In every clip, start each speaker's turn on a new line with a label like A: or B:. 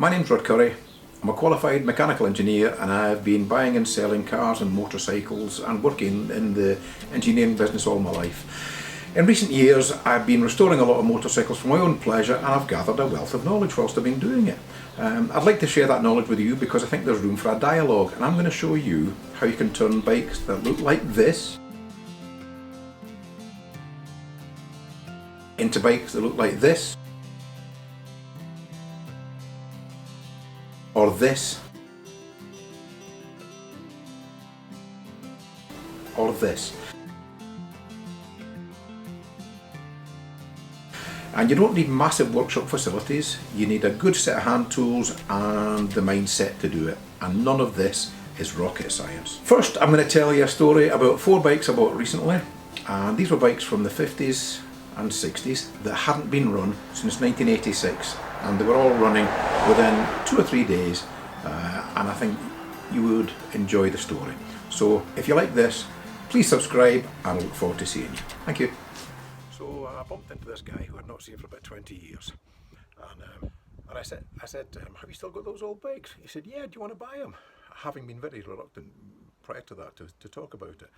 A: My name's Rod Curry. I'm a qualified mechanical engineer and I've been buying and selling cars and motorcycles and working in the engineering business all my life. In recent years I've been restoring a lot of motorcycles for my own pleasure and I've gathered a wealth of knowledge whilst I've been doing it. I'd like to share that knowledge with you because I think there's room for a dialogue, and I'm going to show you how you can turn bikes that look like this into bikes that look like this, or this, or this. And you don't need massive workshop facilities, you need a good set of hand tools and the mindset to do it. And none of this is rocket science. First, I'm going to tell you a story about 4 bikes I bought recently. And these were bikes from the 50s and 60s that hadn't been run since 1986. And they were all running within 2 or 3 days. And I think you would enjoy the story. So if you like this, please subscribe and I look forward to seeing you. Thank you. So I bumped into this guy who I'd not seen for about 20 years, and I said, have you still got those old bikes? He said, yeah, do you want to buy them? Having been very reluctant prior to that to talk about it.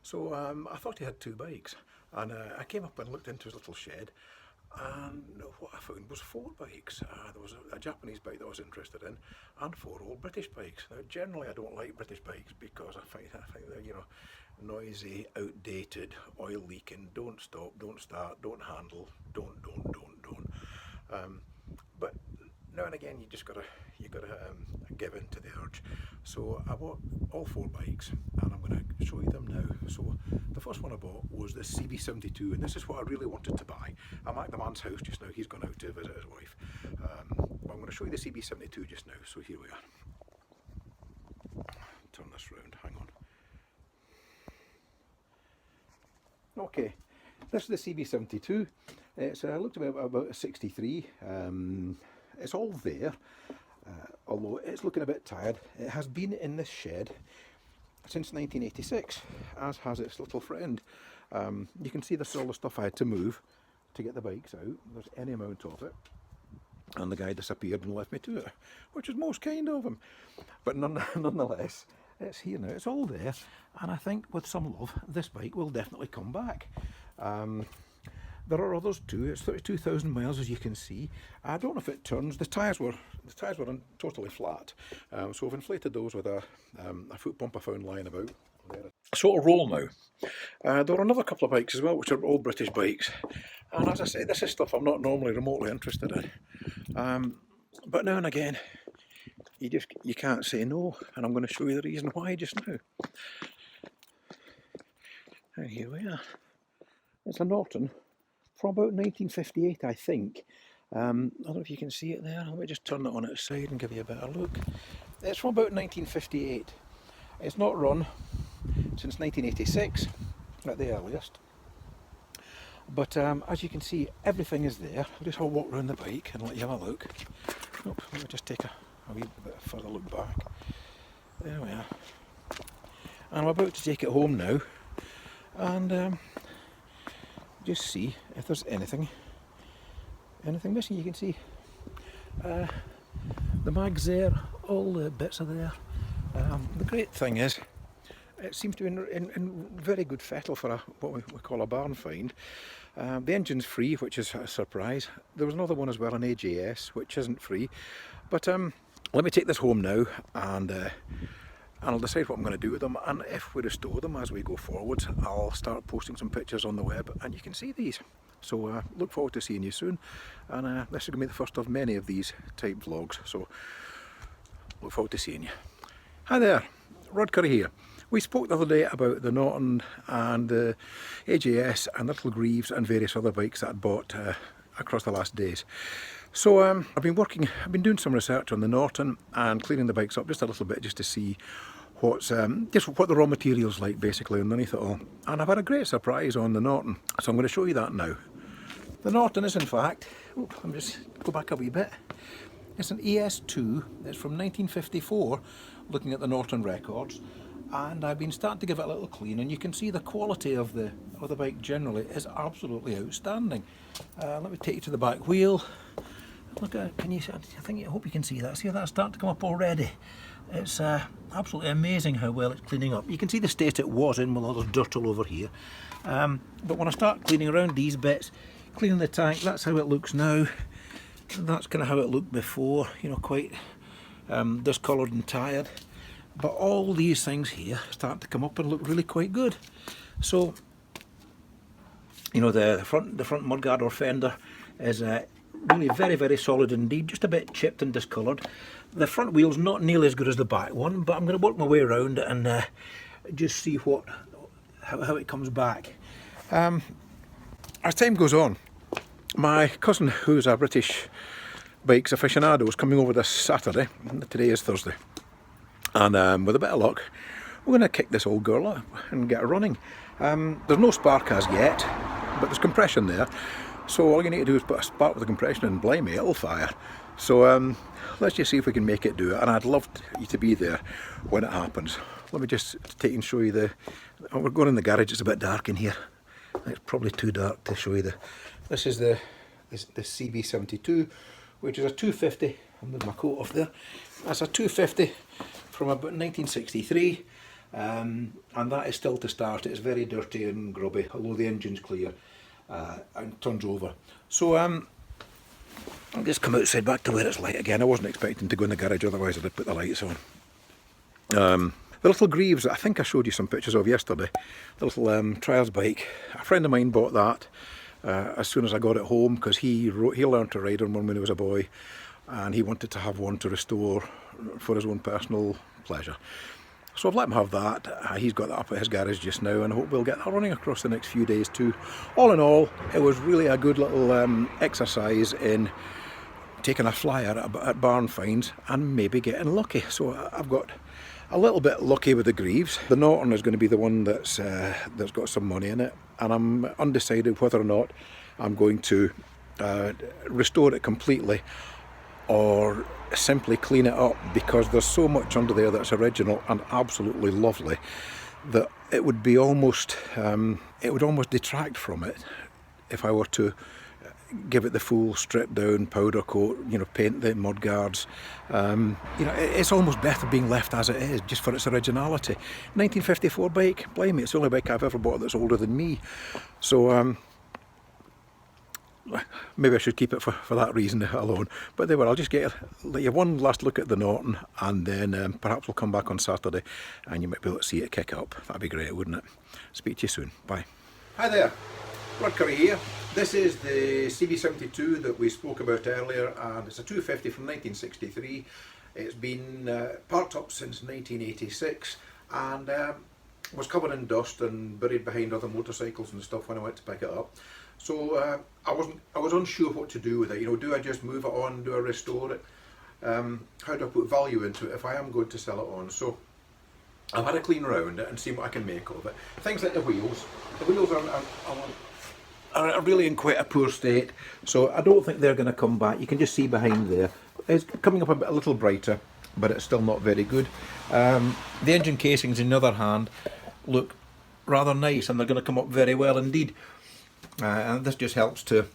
A: So I thought he had 2 bikes, and I came up and looked into his little shed, and what I found was 4 bikes. There was a Japanese bike that I was interested in, and 4 old British bikes. Now generally I don't like British bikes because I think they're, you know, noisy, outdated, oil leaking, don't stop, don't start, don't handle, don't. But now and again you gotta give in to the urge. So I bought all 4 bikes and I'm going to show you them now. So the first one I bought was the CB72, and this is what I really wanted to buy. I'm at the man's house just now, he's gone out to visit his wife. But I'm going to show you the CB72 just now, so here we are. Turn this round, hang on. Okay, this is the CB72. It's looked about a 63. It's all there, although it's looking a bit tired. It has been in this shed since 1986, as has its little friend. You can see this is all the stuff I had to move to get the bikes out. There's any amount of it. And the guy disappeared and left me to it, which is most kind of him. But nonetheless, it's here now, it's all there, and I think with some love this bike will definitely come back. There are others too. It's 32,000 miles, as you can see. I don't know if it turns. The tyres were totally flat, so I've inflated those with a foot pump I found lying about. So it'll roll now. There are another couple of bikes as well, which are old British bikes, and as I say, this is stuff I'm not normally remotely interested in, but now and again you can't say no, and I'm going to show you the reason why just now. And here we are. It's a Norton from about 1958, I think. I don't know if you can see it there. Let me just turn it on its side and give you a better look. It's from about 1958. It's not run since 1986 at the earliest. But as you can see, everything is there. I'll just walk around the bike and let you have a look. Oops, let me just take a wee bit further look back. There we are. And I'm about to take it home now and just see if there's anything missing. You can see the mags there, all the bits are there. The great thing is it seems to be in very good fettle for what we call a barn find. The engine's free, which is a surprise. There was another one as well, an AJS, which isn't free. But let me take this home now and I'll decide what I'm going to do with them, and if we restore them as we go forward, I'll start posting some pictures on the web and you can see these. So look forward to seeing you soon, and this is going to be the first of many of these type vlogs, so look forward to seeing you. Hi there, Rod Curry here. We spoke the other day about the Norton and the AJS and Little Greaves and various other bikes that I'd bought across the last days. So I've been doing some research on the Norton and cleaning the bikes up just a little bit, just to see what the raw material's like basically underneath it all. And I've had a great surprise on the Norton, so I'm going to show you that now. The Norton is in fact, let me just go back a wee bit. It's an ES2, it's from 1954, looking at the Norton records. And I've been starting to give it a little clean, and you can see the quality of the bike generally is absolutely outstanding. Let me take you to the back wheel. Look at, can you see, I hope you can see that. See how that's starting to come up already? It's absolutely amazing how well it's cleaning up. You can see the state it was in with all the dirt all over here. But when I start cleaning around these bits, cleaning the tank, that's how it looks now. That's kind of how it looked before, you know, quite discoloured and tired. But all these things here start to come up and look really quite good. So, you know, the front mudguard or fender is really very, very solid indeed, just a bit chipped and discoloured. The front wheel's not nearly as good as the back one, but I'm going to work my way around it and just see how it comes back. As time goes on, my cousin, who's a British bikes aficionado, is coming over this Saturday. Today is Thursday. And with a bit of luck, we're going to kick this old girl up and get her running. There's no spark as yet, but there's compression there. So all you need to do is put a spark with the compression and blimey, it'll fire. So let's just see if we can make it do it. And I'd love you to be there when it happens. Let me just take and show you we're going in the garage, it's a bit dark in here. It's probably too dark to show you this is the CB72, which is a 250. I'll move my coat off there. That's a 250 from about 1963, and that is still to start. It's very dirty and grubby, although the engine's clear and turns over. So I'll just come outside back to where it's light again. I wasn't expecting to go in the garage, otherwise I'd have put the lights on. The little Greaves that I think I showed you some pictures of yesterday, the little trials bike, a friend of mine bought that as soon as I got it home, because he learned to ride on one when he was a boy, and he wanted to have one to restore for his own personal pleasure. So I've let him have that. He's got that up at his garage just now, and I hope we'll get that running across the next few days too. All in all, it was really a good little exercise in taking a flyer at barn finds and maybe getting lucky. So I've got a little bit lucky with the Greaves. The Norton is going to be the one that's got some money in it, and I'm undecided whether or not I'm going to restore it completely or simply clean it up, because there's so much under there that's original and absolutely lovely that it would be almost detract from it if I were to give it the full stripped down powder coat, you know, paint the mud guards. You know, it's almost better being left as it is, just for its originality. 1954 bike, blimey, it's the only bike I've ever bought that's older than me. So maybe I should keep it for that reason alone. But there, I'll just let you one last look at the Norton, and then perhaps we'll come back on Saturday and you might be able to see it kick up. That'd be great, wouldn't it? Speak to you soon. Bye. Hi there, Rod Curry here. This is the CB72 that we spoke about earlier, and it's a 250 from 1963. It's been parked up since 1986 and was covered in dust and buried behind other motorcycles and stuff when I went to pick it up. So I was unsure what to do with it. You know, do I just move it on? Do I restore it? How do I put value into it if I am going to sell it on? So I've had a clean around it and see what I can make of it. Things like the wheels. The wheels are really in quite a poor state, so I don't think they're going to come back. You can just see behind there. It's coming up a little brighter, but it's still not very good. The engine casings, on the other hand, look rather nice, and they're going to come up very well indeed. And this just helps to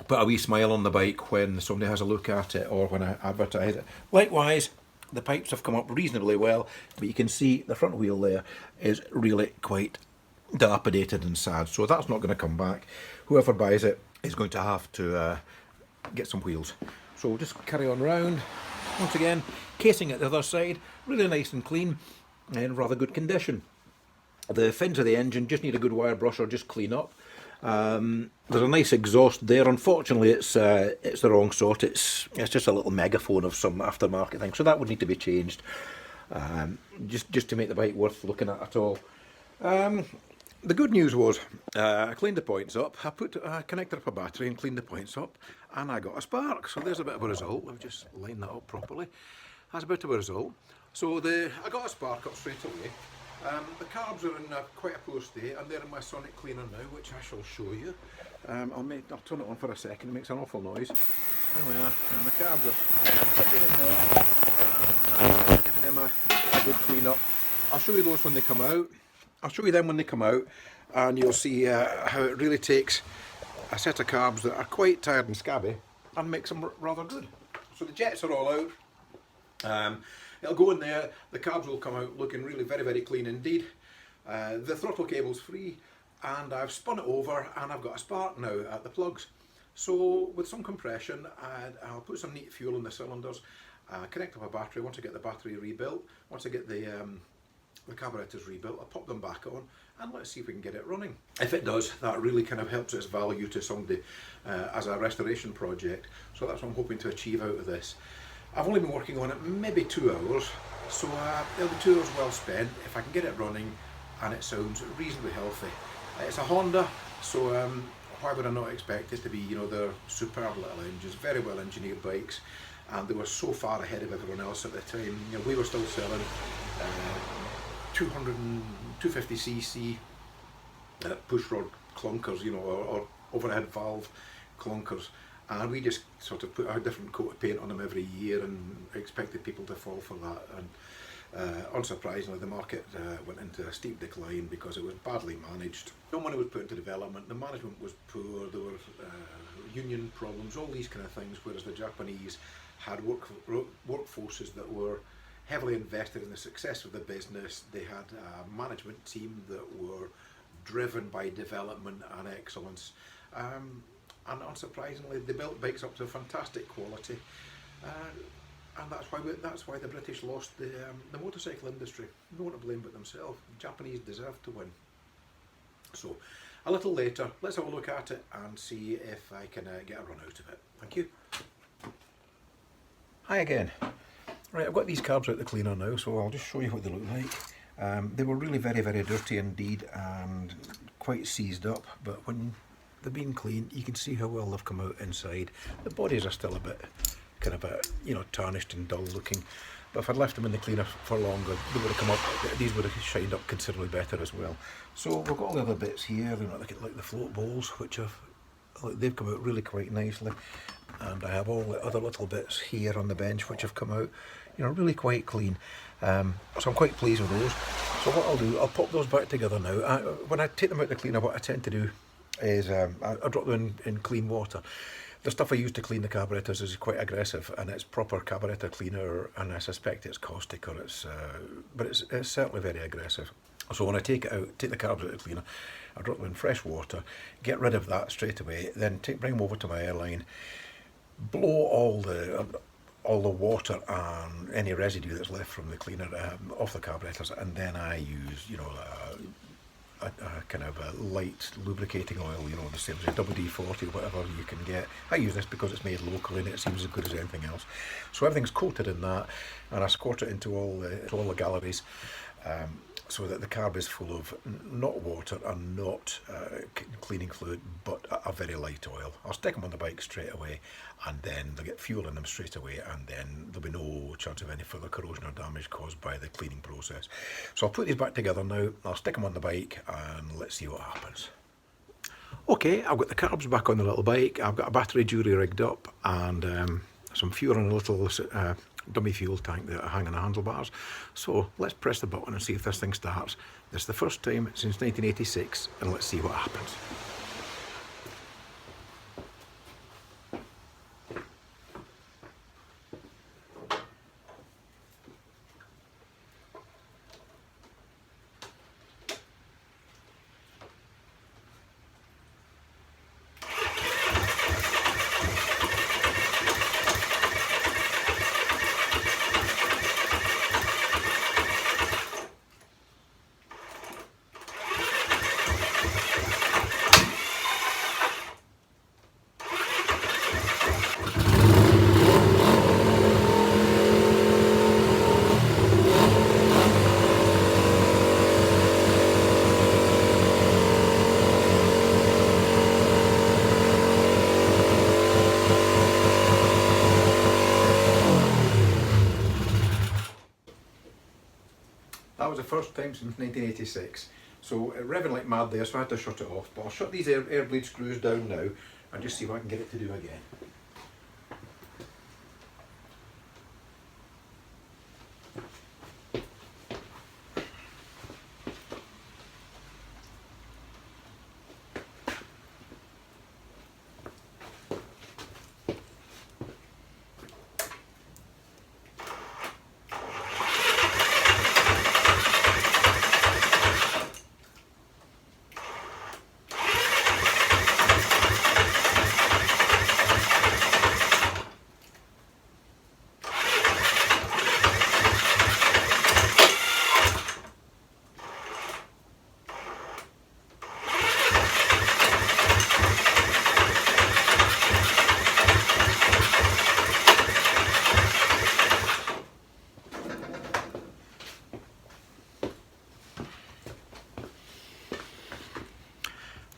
A: put a wee smile on the bike when somebody has a look at it or when I advertise it. Likewise, the pipes have come up reasonably well, but you can see the front wheel there is really quite dilapidated and sad, so that's not going to come back. Whoever buys it is going to have to get some wheels. So we'll just carry on round. Once again, casing at the other side, really nice and clean and in rather good condition. The fins of the engine just need a good wire brush or just clean up. There's a nice exhaust there. Unfortunately, it's the wrong sort. It's just a little megaphone of some aftermarket thing, so that would need to be changed, just to make the bike worth looking at all. The good news was I cleaned the points up. I connected up a battery and cleaned the points up, and I got a spark. So there's a bit of a result. Let me just line that up properly. That's a bit of a result. So I got a spark up straight away. The carbs are in quite a poor state, and they're in my sonic cleaner now, which I shall show you. I'll turn it on for a second. It makes an awful noise. There we are. And the carbs are sitting in there, giving them a good clean up. I'll show you those when they come out. I'll show you them when they come out, and you'll see how it really takes a set of carbs that are quite tired and scabby and makes them rather good. So the jets are all out. It'll go in there, the carbs will come out looking really very, very clean indeed. The throttle cable's free, and I've spun it over and I've got a spark now at the plugs. So with some compression, I'll put some neat fuel in the cylinders, connect up a battery. Once I get the battery rebuilt, once I get the carburettors rebuilt, I'll pop them back on and let's see if we can get it running. If it does, that really kind of helps its value to somebody as a restoration project. So that's what I'm hoping to achieve out of this. I've only been working on it maybe 2 hours, so it'll be 2 hours well spent if I can get it running and it sounds reasonably healthy. It's a Honda, so why would I not expect it to be, you know, they're superb little engines, very well engineered bikes, and they were so far ahead of everyone else at the time. You know, we were still selling 250cc pushrod clunkers, you know, or overhead valve clunkers, and we just sort of put a different coat of paint on them every year and expected people to fall for that. And unsurprisingly, the market went into a steep decline because it was badly managed. No money was put into development, the management was poor, there were union problems, all these kind of things, whereas the Japanese had workforces that were heavily invested in the success of the business. They had a management team that were driven by development and excellence. And unsurprisingly, they built bikes up to a fantastic quality. And that's why the British lost the motorcycle industry. No one to blame but themselves. The Japanese deserved to win. So, a little later, let's have a look at it and see if I can get a run out of it. Thank you. Hi again. Right, I've got these carbs out the cleaner now, so I'll just show you what they look like. They were really very, very dirty indeed and quite seized up, but when they've been cleaned, you can see how well they've come out inside. The bodies are still a bit you know, tarnished and dull looking, but if I'd left them in the cleaner for longer, they would have come up. These would have shined up considerably better as well. So we've got all the other bits here, you know, like the float bowls, which they've come out really quite nicely, and I have all the other little bits here on the bench which have come out, you know, really quite clean. So I'm quite pleased with those. So what I'll do, I'll pop those back together now. When I take them out the cleaner, what I tend to do is I drop them in clean water. The stuff I use to clean the carburettors is quite aggressive, and it's proper carburettor cleaner, and I suspect it's caustic, or but it's certainly very aggressive. So when I take it out, take the carbs out of the cleaner, I drop them in fresh water, get rid of that straight away, then bring them over to my airline, blow all the water and any residue that's left from the cleaner off the carburettors, and then I use, you know, a kind of a light lubricating oil, you know, the same as WD-40, whatever you can get. I use this because it's made locally and it seems as good as anything else. So everything's coated in that, and I squirt it into all the galleries, so that the carb is full of not water and not cleaning fluid, but a very light oil. I'll stick them on the bike straight away, and then they'll get fuel in them straight away, and then there'll be no chance of any further corrosion or damage caused by the cleaning process. So I'll put these back together now, I'll stick them on the bike, and let's see what happens. Okay, I've got the carbs back on the little bike, I've got a battery jury rigged up, and some fuel in a little dummy fuel tank that hang on the handlebars. So let's press the button and see if this thing starts. This is the first time since 1986, and let's see what happens. That was the first time since 1986. So revving like mad there, so I had to shut it off. But I'll shut these air bleed screws down now and just see what I can get it to do again.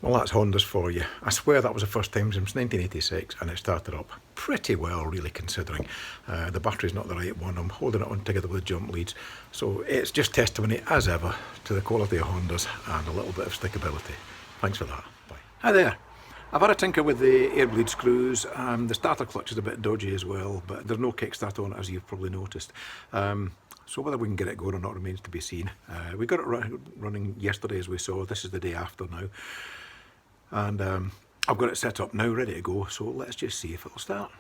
A: Well, that's Honda's for you. I swear that was the first time since 1986 and it started up pretty well, really, considering. The battery's not the right one. I'm holding it on together with jump leads. So it's just testimony, as ever, to the quality of Hondas and a little bit of stickability. Thanks for that. Bye. Hi there. I've had a tinker with the air bleed screws. The starter clutch is a bit dodgy as well, but there's no kickstart on it, as you've probably noticed. So whether we can get it going or not remains to be seen. We got it running yesterday, as we saw. This is the day after now. And I've got it set up now, ready to go, so let's just see if it'll start.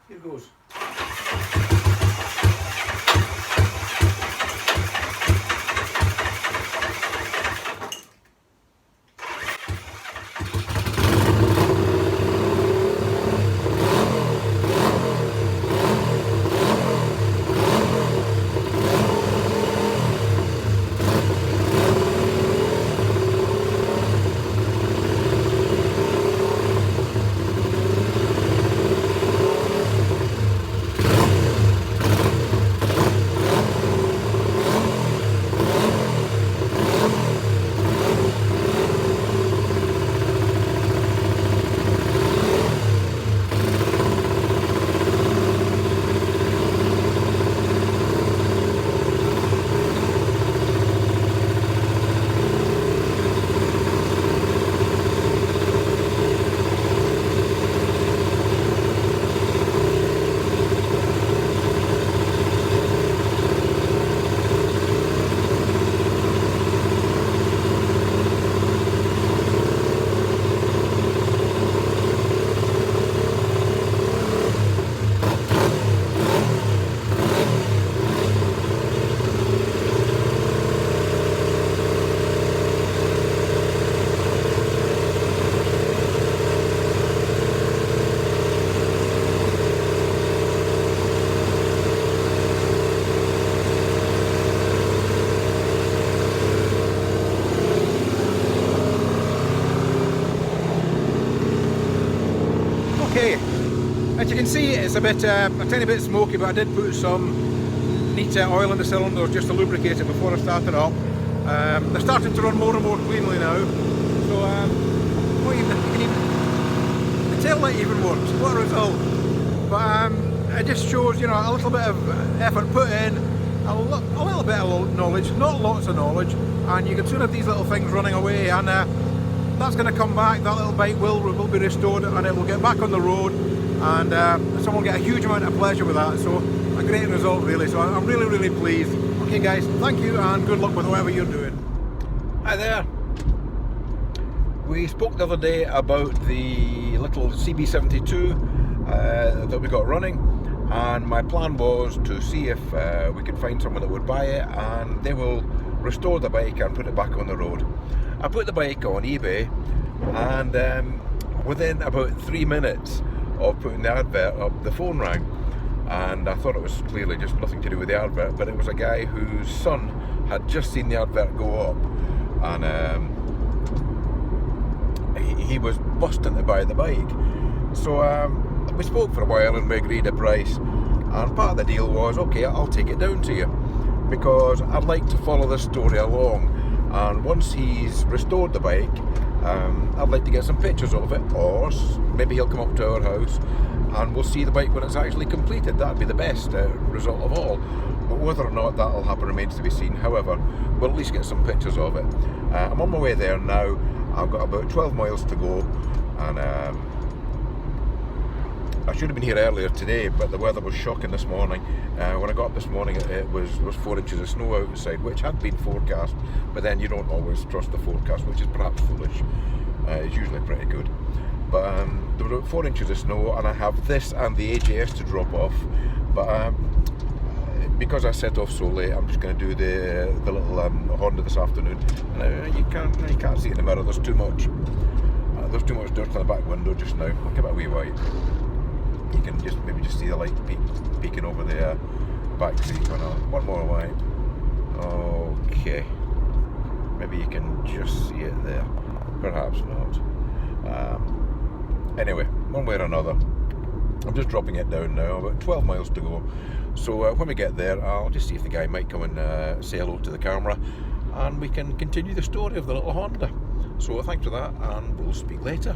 A: Here goes. Okay, as you can see, it's a tiny bit smoky, but I did put some neat oil in the cylinders just to lubricate it before I started up. They're starting to run more and more cleanly now, so the tail light even works. What a result! But it just shows, you know, a little bit of effort put in, a little bit of knowledge, not lots of knowledge, and you can soon have these little things running away, and that's going to come back. That little bike will be restored and it will get back on the road, and someone will get a huge amount of pleasure with that. So a great result, really. So I'm really pleased. Okay guys, thank you and good luck with whatever you're doing. Hi there. We spoke the other day about the little CB72 that we got running, and my plan was to see if we could find someone that would buy it and they will restore the bike and put it back on the road. I put the bike on eBay, and within about 3 minutes of putting the advert up, the phone rang, and I thought it was clearly just nothing to do with the advert, but it was a guy whose son had just seen the advert go up, and he was busting to buy the bike. So we spoke for a while and we agreed a price, and part of the deal was, okay, I'll take it down to you, because I'd like to follow this story along. And once he's restored the bike, I'd like to get some pictures of it, or maybe he'll come up to our house and we'll see the bike when it's actually completed. That'd be the best result of all. But whether or not that'll happen remains to be seen. However, we'll at least get some pictures of it. I'm on my way there now. I've got about 12 miles to go, and I should have been here earlier today, but the weather was shocking this morning. When I got up this morning, it was 4 inches of snow outside, which had been forecast, but then you don't always trust the forecast, which is perhaps foolish. It's usually pretty good. But there were about 4 inches of snow, and I have this and the AJS to drop off. But because I set off so late, I'm just going to do the little Honda this afternoon. And you can't see in the mirror. There's too much dirt on the back window just now. I'll give it a wee wipe. You can maybe just see the light peeking over the back seat. One more wipe. Okay. Maybe you can just see it there. Perhaps not. Anyway, one way or another, I'm just dropping it down now, about 12 miles to go. So when we get there, I'll just see if the guy might come and say hello to the camera, and we can continue the story of the little Honda. So thanks for that, and we'll speak later.